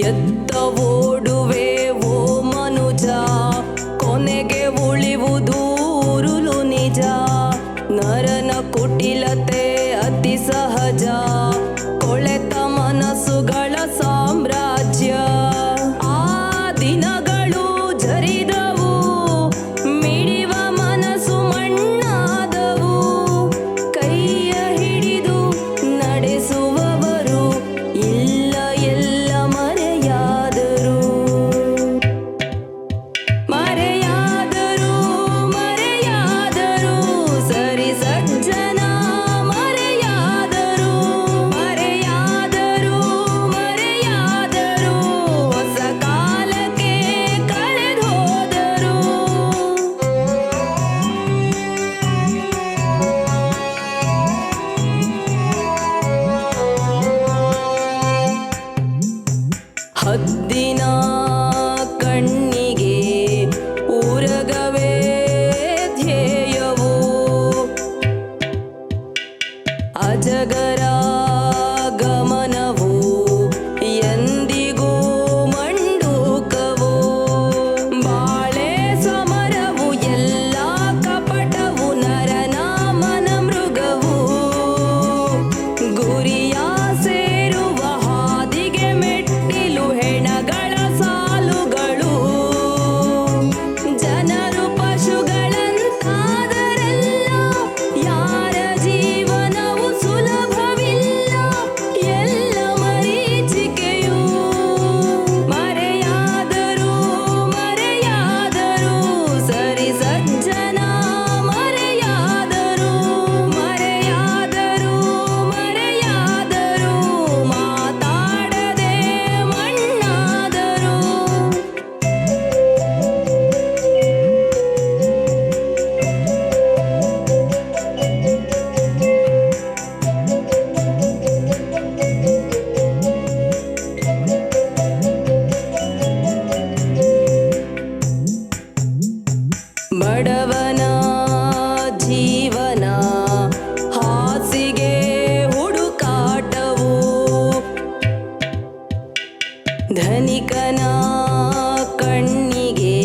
ಎತ್ತ ಓಡುವೆ ಓ ಮನುಜ, ಕೊನೆಗೆ ಉಳಿವುದೂರುಲು ನಿಜ. ನರನ ಕುಟಿಲತೆ ಅತಿ ಸಹಜ, ಕೊಳೆತ ಮನಸ್ಸುಗಳ ಸಾಮ್ರಾಜ್ಯ. ಆ ದಿನಗಳು ಜರಿದವು, ಮಿಡಿವ ಮನಸ್ಸು ಮಣ್ಣಾದವು. ಕೈಯ ಹಿಡಿದು ನಡೆಸುವವರು ಇಲ್ಲ, ಎಲ್ಲ ಮರೆಯಾದರು. ಮರೆಯಾದರು ಮರೆಯಾದರು ಸರಿ ಸಜ್ಜನ, ಮರೆಯಾದರು ಮರೆಯಾದರು ಮರೆಯಾದರು ಹೊಸ ಕಾಲಕ್ಕೆ ಕಳೆದೋದರು. ಹದ್ದಿನ ಕಣ್ಣಿಗೆ ಊರಗವೇ ಧ್ಯೇಯವು, ಅಜಗರ ಗಮನವು ಎಂದಿಗೂ ಮಂಡೂಕವು. ಬಾಳೆ ಸಮರವು ಎಲ್ಲ ಕಪಟವು, ನರನ ಮನ ಮೃಗವು. ಗುರಿಯ ಸೇರುವ ಹಾದಿಗೆ ಮೆಟ್ಟಿಲು, ಹೆಣಗಳ ಸಾಲುಗಳು. ಜನರು ಪಶುಗಳಂತಾದರಲ್ಲ, ಯಾರ ಜೀವನವು ಸುಲಭವಿಲ್ಲ. ಎಲ್ಲ ಮರೀಚಿಕೆಯು ಮರೆಯಾದರು ಮರೆಯಾದರು ಸರಿ ಸಜ್ಜನ, ಮರೆಯಾದರು ಮರೆಯಾದರು ಮರೆಯಾದರು ಮಾತಾಡದೆ ಮಣ್ಣಾದರು. ಬಡವನ ಜೀವನ ಹಾಸಿಗೆ ಹುಡುಕಾಟವು, ಧನಿಕನ ಕಣ್ಣಿಗೆ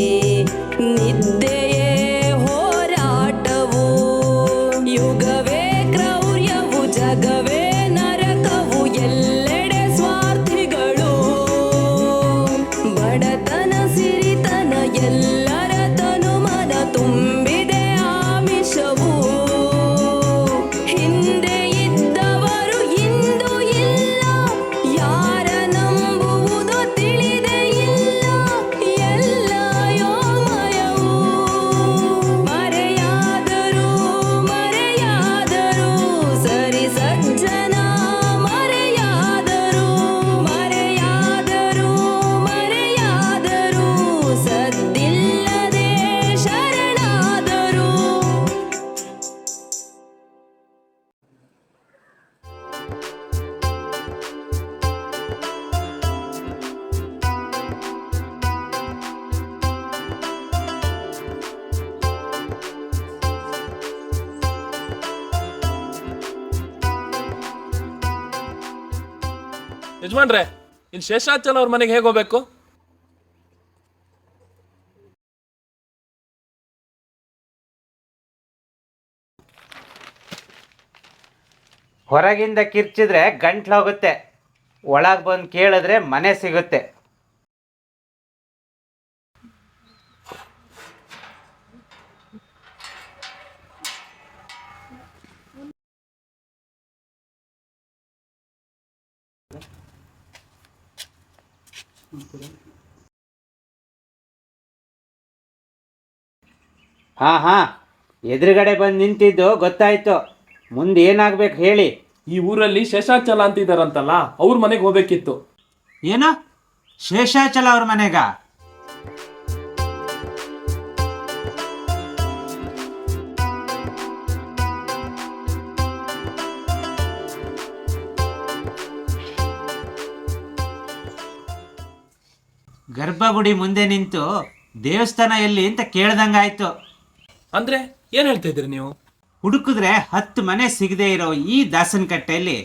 ನಿದ್ದೆಯೇ ಹೋರಾಟವು. ಯುಗವೇ ಕ್ರೌರ್ಯವು, ಜಗವೇ ನರಕವು, ಎಲ್ಲೆಡೆ ಸ್ವಾರ್ಥಿಗಳು. ಬಡತನ ಸಿರಿತನ ಎಲ್ಲರ ತನುಮನ ತುಂಬಿದೆ ಆಮಿಷವು. ಹಿಂದೆ ಇದ್ದವರು ಇಂದು ಇಲ್ಲ, ಯಾರ ನಂಬುವುದು ತಿಳಿದೇ ಇಲ್ಲ. ಎಲ್ಲ ಯೋಮಯವು ಮರೆಯಾದರು ಮರೆಯಾದರು ಸರಿ ಸಜ್ಜನ, ಮರೆಯಾದರು ಮರೆಯಾದರು ಮರೆಯಾದರು ಸದ್ದಿಲ್ಲದೆ ಶರಣಾದರು. ಯಜಮಾನ್ರೆ, ಇನ್ ಶೇಷಾಚಲ ಅವ್ರ ಮನೆಗೆ ಹೇಗೆ ಹೋಗ್ಬೇಕು? ಹೊರಗಿಂದ ಕಿರ್ಚಿದ್ರೆ ಗಂಟ್ಲೋಗುತ್ತೆ, ಒಳಗೆ ಬಂದು ಕೇಳಿದ್ರೆ ಮನೆ ಸಿಗುತ್ತೆ. ಹಾ ಎದುರುಗಡೆ ಬಂದು ನಿಂತಿದ್ದು ಗೊತ್ತಾಯ್ತು. ಮುಂದೆ ಏನಾಗ್ಬೇಕು ಹೇಳಿ. ಈ ಊರಲ್ಲಿ ಶೇಷಾಚಲ ಅಂತಿದಾರಂತಲ್ಲ, ಅವ್ರ ಮನೆಗೆ ಹೋಗ್ಬೇಕಿತ್ತು. ಏನು ಶೇಷಾಚಲ ಅವ್ರ ಮನೆಗ? ಗರ್ಭಗುಡಿ ಮುಂದೆ ನಿಂತು ದೇವಸ್ಥಾನ ಎಲ್ಲಿ ಅಂತ ಕೇಳ್ದಂಗಾಯ್ತು. ಅಂದ್ರೆ ಏನ್ ಹೇಳ್ತಾ ಇದ್ರಿ ನೀವು? ಹುಡುಕಿದ್ರೆ 10 ಮನೆ ಸಿಗದೆ ಇರೋ ಈ ದಾಸನಕಟ್ಟೆಯಲ್ಲಿ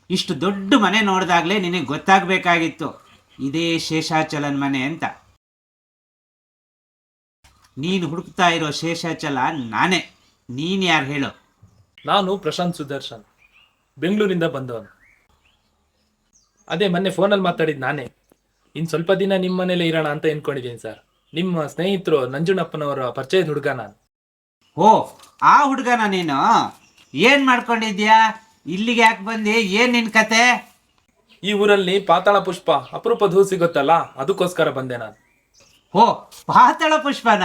ಇಷ್ಟು ದೊಡ್ಡ ಮನೆ ನೋಡಿದಾಗಲೇ ನಿನಗೆ ಗೊತ್ತಾಗಬೇಕಾಗಿತ್ತು. ಇದೇ ಶೇಷಾಚಲನ್ ಮನೆ ಅಂತ. ನೀನು ಹುಡುಕ್ತಾ ಇರೋ ಶೇಷಾಚಲ ನಾನೇ. ನೀನು ಯಾರು ಹೇಳು? ನಾನು ಪ್ರಶಾಂತ್ ಸುದರ್ಶನ್, ಬೆಂಗಳೂರಿಂದ ಬಂದವನು. ಅದೇ ಮೊನ್ನೆ ಫೋನಲ್ಲಿ ಮಾತಾಡಿದ್ದು ನಾನೇ. ಇನ್ನು ಸ್ವಲ್ಪ ದಿನ ನಿಮ್ಮ ಮನೇಲೆ ಇರೋಣ ಅಂತ ಎನ್ಕೊಂಡಿದ್ದೀನಿ ಸರ್. ನಿಮ್ಮ ಸ್ನೇಹಿತರು ನಂಜುಂಡಪ್ಪನವರ ಪರಿಚಯದ ಹುಡುಗ ನಾನು. ಓ, ಆ ಹುಡುಗನ ನೀನು? ಏನು ಮಾಡ್ಕೊಂಡಿದ್ಯಾ? ಇಲ್ಲಿಗೆ ಯಾಕೆ ಬಂದು? ಏನು ನಿನ್ನ ಕತೆ? ಈ ಊರಲ್ಲಿ ಪಾತಾಳ ಪುಷ್ಪ ಅಪರೂಪದ ಹೂ ಸಿಗುತ್ತಲ್ಲ, ಅದಕ್ಕೋಸ್ಕರ ಬಂದೆ ನಾನು. ಓ, ಪಾತಾಳ ಪುಷ್ಪನ?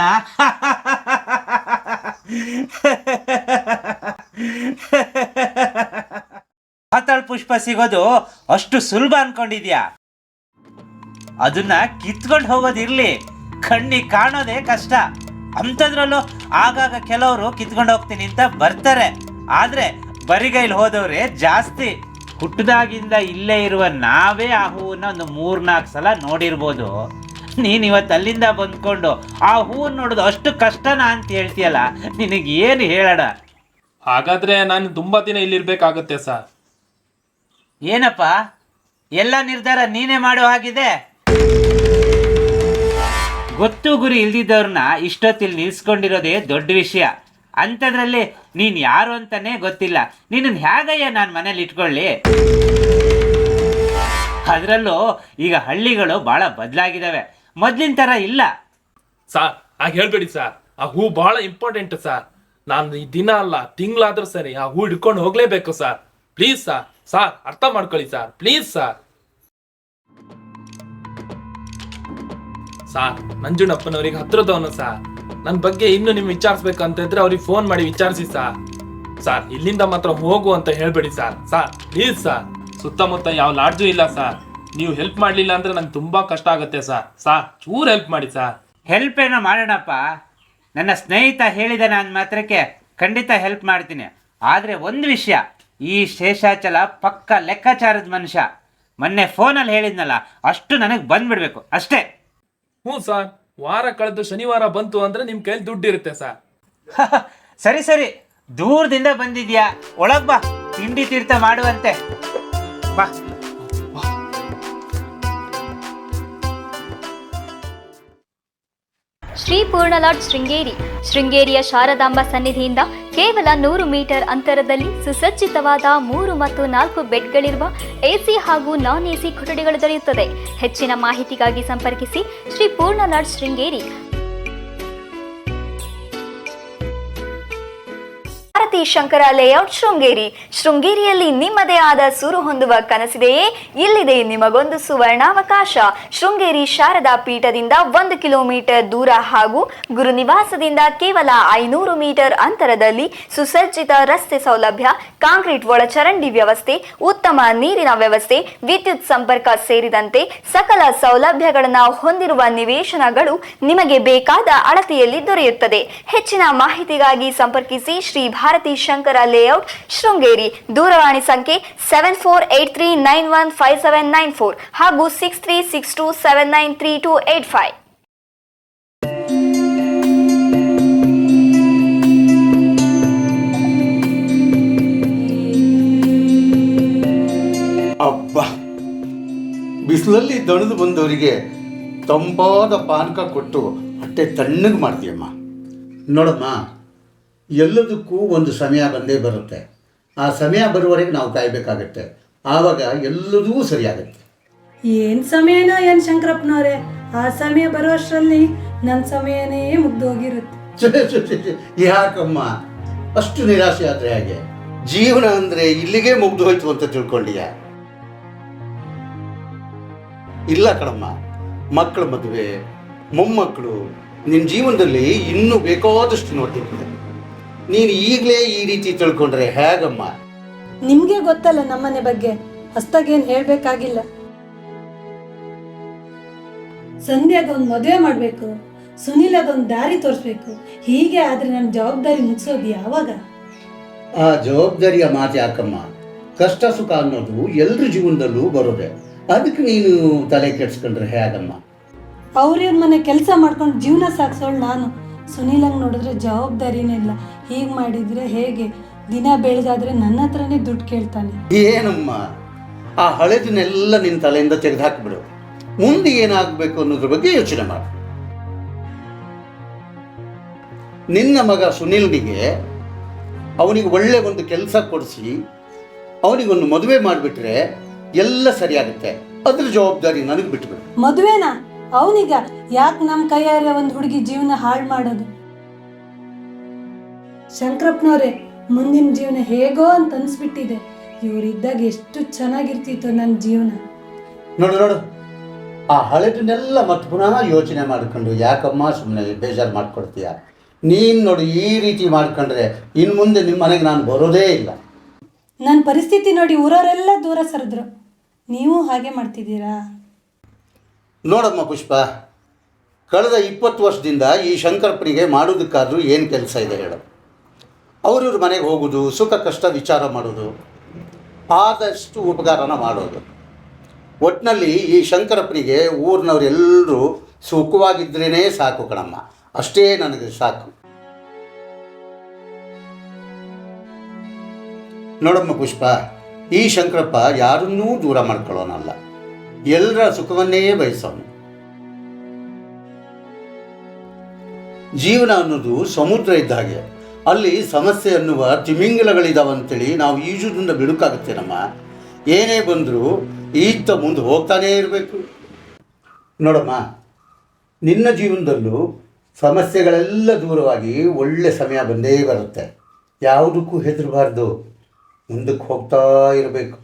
ಪಾತಾಳ ಪುಷ್ಪ ಸಿಗೋದು ಅಷ್ಟು ಸುಲಭ ಅನ್ಕೊಂಡಿದ್ಯಾ? ಅದನ್ನ ಕಿತ್ಕೊಂಡು ಹೋಗೋದಿರ್ಲಿ, ಕಣ್ಣಿಗೆ ಕಾಣೋದೇ ಕಷ್ಟ. ಅಂಥದ್ರಲ್ಲೂ ಆಗಾಗ ಕೆಲವರು ಕಿತ್ಕೊಂಡು ಹೋಗ್ತೀನಿ ಅಂತ ಬರ್ತಾರೆ. ಆದ್ರೆ ಬರಿಗೈಲಿ ಹೋದವ್ರೆ ಜಾಸ್ತಿ. ಹುಟ್ಟದಾಗಿಂದ ಇಲ್ಲೇ ಇರುವ ನಾವೇ ಆ ಹೂವನ್ನ ಒಂದು 3-4 ಸಲ ನೋಡಿರ್ಬೋದು. ನೀನು ಇವತ್ತು ಅಲ್ಲಿಂದ ಬಂದ್ಕೊಂಡು ಆ ಹೂವನ್ನು ನೋಡೋದು ಅಷ್ಟು ಕಷ್ಟನಾ ಅಂತ ಹೇಳ್ತೀಯಲ್ಲ, ನಿನಗೆ ಏನು ಹೇಳೋಣ? ಹಾಗಾದ್ರೆ ನಾನು ತುಂಬಾ ದಿನ ಇಲ್ಲಿರ್ಬೇಕಾಗತ್ತೆ ಸರ್. ಏನಪ್ಪ, ಎಲ್ಲ ನಿರ್ಧಾರ ನೀನೇ ಮಾಡೋ ಹಾಗಿದೆ. ಗೊತ್ತು ಗುರಿ ಇಲ್ದಿದ್ದವ್ರನ್ನ ಇಷ್ಟೊತ್ತಿಲ್ಲಿ ನಿಲ್ಸ್ಕೊಂಡಿರೋದೇ ದೊಡ್ಡ ವಿಷಯ. ಅಂಥದ್ರಲ್ಲಿ ನೀನು ಯಾರು ಅಂತಾನೆ ಗೊತ್ತಿಲ್ಲ. ನೀನನ್ನು ಹೇಗಯ್ಯ ನಾನು ಮನೇಲಿ ಇಟ್ಕೊಳ್ಳಿ? ಅದರಲ್ಲೂ ಈಗ ಹಳ್ಳಿಗಳು ಭಾಳ ಬದಲಾಗಿದ್ದಾವೆ, ಮೊದಲಿನ ಥರ ಇಲ್ಲ. ಸಾರ್ ಹಾಗೆ ಹೇಳ್ಬೇಡಿ ಸರ್. ಆ ಹೂ ಬಹಳ ಇಂಪಾರ್ಟೆಂಟ್ ಸರ್. ನಾನು ಈ ದಿನ ಅಲ್ಲ ತಿಂಗಳಾದ್ರೂ ಸರಿ ಆ ಹೂ ಹಿಡ್ಕೊಂಡು ಹೋಗ್ಲೇಬೇಕು ಸರ್. ಪ್ಲೀಸ್ ಸರ್, ಸಾರ್ ಅರ್ಥ ಮಾಡ್ಕೊಳ್ಳಿ ಸರ್, ಪ್ಲೀಸ್ ಸರ್. ಸಾರ್, ನಂಜುಂಡಪ್ಪನವ್ರಿಗೆ ಹತ್ರದವನು ಸರ್. ನನ್ನ ಬಗ್ಗೆ ಇನ್ನು ನಿಮ್ ವಿಚಾರಿಸ್ಬೇಕಂತ ಇದ್ರೆ ಅವ್ರಿಗೆ ಫೋನ್ ಮಾಡಿ ವಿಚಾರಿಸಿ ಸರ್. ಸರ್, ಇಲ್ಲಿಂದ ಮಾತ್ರ ಹೋಗು ಅಂತ ಹೇಳ್ಬೇಡಿ ಸರ್. Sir please sir. ಸುತ್ತಮುತ್ತ ಯಾವ ಲಾಡ್ಜು ಇಲ್ಲ ಸರ್. ನೀವು ಹೆಲ್ಪ್ ಮಾಡಲಿಲ್ಲ ಅಂದ್ರೆ ನಂಗೆ ತುಂಬಾ ಕಷ್ಟ ಆಗುತ್ತೆ ಸರ್. ಸಾರ್ ಚೂರು ಹೆಲ್ಪ್ ಮಾಡಿ ಸರ್. ಹೆಲ್ಪ್ ಏನೋ ಮಾಡೋಣಪ್ಪ. ನನ್ನ ಸ್ನೇಹಿತ ಹೇಳಿದ ನಾನು ಮಾತ್ರಕ್ಕೆ ಖಂಡಿತ ಹೆಲ್ಪ್ ಮಾಡ್ತೀನಿ. ಆದರೆ ಒಂದು ವಿಷಯ, ಈ ಶೇಷಾಚಲ ಪಕ್ಕ ಲೆಕ್ಕಾಚಾರದ ಮನುಷ್ಯ. ಮೊನ್ನೆ ಫೋನಲ್ಲಿ ಹೇಳಿದ್ನಲ್ಲ, ಅಷ್ಟು ನನಗೆ ಬಂದ್ಬಿಡ್ಬೇಕು ಅಷ್ಟೇ. ಹ್ಞೂ ಸರ್, ವಾರ ಕಳೆದು ಶನಿವಾರ ಬಂತು ಅಂದ್ರೆ ನಿಮ್ಮ ಕೈಲಿ ದುಡ್ಡು ಇರುತ್ತೆ ಸರ್. ಸರಿ ಸರಿ, ದೂರದಿಂದ ಬಂದಿದ್ಯಾ, ಒಳಗ್ ಬಾ, ತಿಂಡಿ ತೀರ್ಥ ಮಾಡುವಂತೆ ಬಾ. ಶ್ರೀ ಪೂರ್ಣಲಾಡ್ ಶೃಂಗೇರಿ. ಶೃಂಗೇರಿಯ ಶಾರದಾಂಬ ಸನ್ನಿಧಿಯಿಂದ ಕೇವಲ 100 ಮೀಟರ್ ಅಂತರದಲ್ಲಿ ಸುಸಜ್ಜಿತವಾದ 3 ಮತ್ತು 4 ಬೆಡ್ಗಳಿರುವ ಎಸಿ ಹಾಗೂ ನಾನ್ ಎಸಿ ಕೊಠಡಿಗಳು ದೊರೆಯುತ್ತದೆ. ಹೆಚ್ಚಿನ ಮಾಹಿತಿಗಾಗಿ ಸಂಪರ್ಕಿಸಿ ಶ್ರೀ ಪೂರ್ಣಲಾಡ್ ಶೃಂಗೇರಿ. ಭಾರತಿ ಶಂಕರ ಲೇಔಟ್ ಶೃಂಗೇರಿ. ಶೃಂಗೇರಿಯಲ್ಲಿ ನಿಮ್ಮದೇ ಆದ ಸೂರು ಹೊಂದುವ ಕನಸಿದೆಯೇ? ಇಲ್ಲಿದೆ ನಿಮಗೊಂದು ಸುವರ್ಣಾವಕಾಶ. ಶೃಂಗೇರಿ ಶಾರದಾ ಪೀಠದಿಂದ 1 ಕಿಲೋಮೀಟರ್ ದೂರ ಹಾಗೂ ಗುರುನಿವಾಸದಿಂದ ಕೇವಲ 500 ಮೀಟರ್ ಅಂತರದಲ್ಲಿ ಸುಸಜ್ಜಿತ ರಸ್ತೆ ಸೌಲಭ್ಯ, ಕಾಂಕ್ರೀಟ್ ಒಳಚರಂಡಿ ವ್ಯವಸ್ಥೆ, ಉತ್ತಮ ನೀರಿನ ವ್ಯವಸ್ಥೆ, ವಿದ್ಯುತ್ ಸಂಪರ್ಕ ಸೇರಿದಂತೆ ಸಕಲ ಸೌಲಭ್ಯಗಳನ್ನು ಹೊಂದಿರುವ ನಿವೇಶನಗಳು ನಿಮಗೆ ಬೇಕಾದ ಅಳತೆಯಲ್ಲಿ ದೊರೆಯುತ್ತದೆ. ಹೆಚ್ಚಿನ ಮಾಹಿತಿಗಾಗಿ ಸಂಪರ್ಕಿಸಿ ಶ್ರೀ ಭಾರತಿ ಶಂಕರ ಲೇಔಟ್ ಶೃಂಗೇರಿ. ದೂರವಾಣಿ ಸಂಖ್ಯೆ 7483915794 ಹಾಗೂ 6362793285. ಅಬ್ಬ, ಬಿಸಿಲಲ್ಲಿ ದಣಿದು ಬಂದವರಿಗೆ ತಂಪಾದ ಪಾನಕ ಕೊಟ್ಟು ಹೊಟ್ಟೆ ತಣ್ಣಗೆ ಮಾಡ್ತೀಯಮ್ಮ. ನೋಡಮ್ಮ, ಎಲ್ಲದಕ್ಕೂ ಒಂದು ಸಮಯ ಬಂದೇ ಬರುತ್ತೆ. ಆ ಸಮಯ ಬರುವವರೆಗೆ ನಾವು ಕಾಯಬೇಕಾಗತ್ತೆ. ಆವಾಗ ಎಲ್ಲದೂ ಸರಿಯಾಗತ್ತೆ. ಏನು ಸಮಯನೋ ಏನು ಶಂಕರಪ್ಪನವರೇ, ಆ ಸಮಯ ಬರುವಷ್ಟರಲ್ಲಿ ನನ್ನ ಸಮಯನೇ ಮುಗ್ದೋಗಿರುತ್ತೆ. ಯಾಕಮ್ಮ ಅಷ್ಟು ನಿರಾಶೆ ಆದರೆ ಹಾಗೆ? ಜೀವನ ಅಂದರೆ ಇಲ್ಲಿಗೆ ಮುಗ್ದು ಹೋಯ್ತು ಅಂತ ತಿಳ್ಕೊಂಡಿಯ? ಇಲ್ಲ ಕಣಮ್ಮ, ಮಕ್ಕಳ ಮದುವೆ, ಮೊಮ್ಮಕ್ಕಳು ನಿನ್ನ ಜೀವನದಲ್ಲಿ ಇನ್ನೂ ಬೇಕಾದಷ್ಟು ನೋಡ್ತಿರ್ತಾರೆ. ನೀನು ಈಗಲೇ ಈ ರೀತಿ ತಿಳ್ಕೊಂಡ್ರೆ ಹೇಗಮ್ಮ? ನಿಮಗೆ ಗೊತ್ತಲ್ಲ ನಮ್ಮನೆ ಬಗ್ಗೆ, ಹೊಸ್ದಾಗೇನು ಹೇಳಬೇಕಾಗಿಲ್ಲ. ಸಂಧ್ಯಾಗೊಂದು ಮದುವೆ ಮಾಡಬೇಕು, ಸುನಿಲಗೊಂದು ದಾರಿ ತೋರಿಸ್ಬೇಕು. ಹೀಗೆ ಆದರೆ ನನ್ನ ಜವಾಬ್ದಾರಿ ಮುಗಿಸೋದು ಯಾವಾಗ? ಆ ಜವಾಬ್ದಾರಿಯ ಮಾತು ಯಾಕಮ್ಮ? ಕಷ್ಟ ಸುಖ ಅನ್ನೋದು ಎಲ್ಲರ ಜೀವನದಲ್ಲೂ ಬರೋದೆ. ಅದಕ್ಕೆ ನೀನು ತಲೆ ಕೆಡ್ಸ್ಕೊಂಡ್ರೆ ಹೇಗಮ್ಮ? ಅವ್ರ ಮನೆ ಕೆಲಸ ಮಾಡ್ಕೊಂಡು ಜೀವನ ಸಾಗಿಸೋಳು ನಾನು. ಸುನಿಲಂಗೆ ನೋಡಿದ್ರೆ ಜವಾಬ್ದಾರಿನೇ ಇಲ್ಲ. ಹೀಗೆ ಮಾಡಿದರೆ ಹೇಗೆ? ದಿನ ಬೆಳೆದಾದ್ರೆ ನನ್ನ ಹತ್ರನೇ ದುಡ್ಡು ಕೇಳ್ತಾನೆ. ಏನಮ್ಮ, ಆ ಹಳೆದನ್ನೆಲ್ಲ ನಿನ್ನ ತಲೆಯಿಂದ ತೆಗೆದು ಹಾಕ್ಬಿಡು. ಮುಂದೆ ಏನಾಗಬೇಕು ಅನ್ನೋದ್ರ ಬಗ್ಗೆ ಯೋಚನೆ ಮಾಡು. ನಿನ್ನ ಮಗ ಸುನಿಲ್ನಿಗೆ ಅವನಿಗೆ ಒಳ್ಳೆ ಒಂದು ಕೆಲಸ ಕೊಡಿಸಿ ಅವನಿಗೊಂದು ಮದುವೆ ಮಾಡಿಬಿಟ್ರೆ ಎಲ್ಲ ಸರಿಯಾಗುತ್ತೆ. ಅದ್ರ ಜವಾಬ್ದಾರಿ ನನಗೆ ಬಿಟ್ಬಿಡು. ಮದುವೆನಾ? ಅವನಿಗ ಯಾಕೆ ನಮ್ಮ ಕೈಯಾರೆ ಒಂದು ಹುಡುಗಿ ಜೀವನ ಹಾಳು ಮಾಡೋದು? ಶಂಕರಪ್ಪನವ್ರೆ, ಮುಂದಿನ ಜೀವನ ಹೇಗೋ ಅಂತ ಅನ್ಸ್ಬಿಟ್ಟಿದೆ. ಇವರಿದ್ದಾಗ ಎಷ್ಟು ಚೆನ್ನಾಗಿರ್ತಿತ್ತು ನನ್ನ ಜೀವನ. ನೋಡು, ಆ ಹಳೆದನ್ನೆಲ್ಲ ಮತ್ತೆ ಪುನಃ ಯೋಚನೆ ಮಾಡ್ಕೊಂಡು ಯಾಕಮ್ಮ ಸುಮ್ಮನೆ ಬೇಜಾರು ಮಾಡ್ಕೊಡ್ತೀಯ? ನೀನು ನೋಡು, ಈ ರೀತಿ ಮಾಡ್ಕೊಂಡ್ರೆ ಇನ್ನು ಮುಂದೆ ನಿಮ್ಮ ಮನೆಗೆ ನಾನು ಬರೋದೇ ಇಲ್ಲ. ನನ್ನ ಪರಿಸ್ಥಿತಿ ನೋಡಿ ಊರವರೆಲ್ಲ ದೂರ ಸರಿದ್ರು. ನೀವು ಹಾಗೆ ಮಾಡ್ತಿದ್ದೀರಾ? ನೋಡಮ್ಮ ಪುಷ್ಪ, ಕಳೆದ 20 ವರ್ಷದಿಂದ ಈ ಶಂಕರಪ್ಪನಿಗೆ ಮಾಡೋದಕ್ಕಾದ್ರೂ ಏನು ಕೆಲಸ ಇದೆ ಹೇಳು? ಅವ್ರವ್ರ ಮನೆಗೆ ಹೋಗೋದು, ಸುಖ ಕಷ್ಟ ವಿಚಾರ ಮಾಡೋದು, ಆದಷ್ಟು ಉಪಕಾರನ ಮಾಡೋದು. ಒಟ್ಟಿನಲ್ಲಿ ಈ ಶಂಕರಪ್ಪನಿಗೆ ಊರಿನವರೆಲ್ಲರೂ ಸುಖವಾಗಿದ್ರೇ ಸಾಕು ಕಣಮ್ಮ. ಅಷ್ಟೇ ನನಗೆ ಸಾಕು. ನೋಡಮ್ಮ ಪುಷ್ಪ, ಈ ಶಂಕರಪ್ಪ ಯಾರನ್ನೂ ದೂರ ಮಾಡ್ಕೊಳ್ಳೋನಲ್ಲ, ಎಲ್ಲರ ಸುಖವನ್ನೇ ಬಯಸೋನು. ಜೀವನ ಅನ್ನೋದು ಸಮುದ್ರ ಇದ್ದ ಹಾಗೆ. ಅಲ್ಲಿ ಸಮಸ್ಯೆ ಅನ್ನುವ ತಿಮಿಂಗಲಗಳಿದಾವಂತೇಳಿ ನಾವು ಈಜುದಿಂದ ಬಿಡುಕಾಗುತ್ತೇನಮ್ಮ. ಏನೇ ಬಂದರೂ ಈತ ಮುಂದೆ ಹೋಗ್ತಾನೇ ಇರಬೇಕು. ನೋಡಮ್ಮ, ನಿನ್ನ ಜೀವನದಲ್ಲೂ ಸಮಸ್ಯೆಗಳೆಲ್ಲ ದೂರವಾಗಿ ಒಳ್ಳೆ ಸಮಯ ಬಂದೇ ಬರುತ್ತೆ. ಯಾವುದಕ್ಕೂ ಹೆದರಬಾರ್ದು, ಮುಂದಕ್ಕೆ ಹೋಗ್ತಾ ಇರಬೇಕು.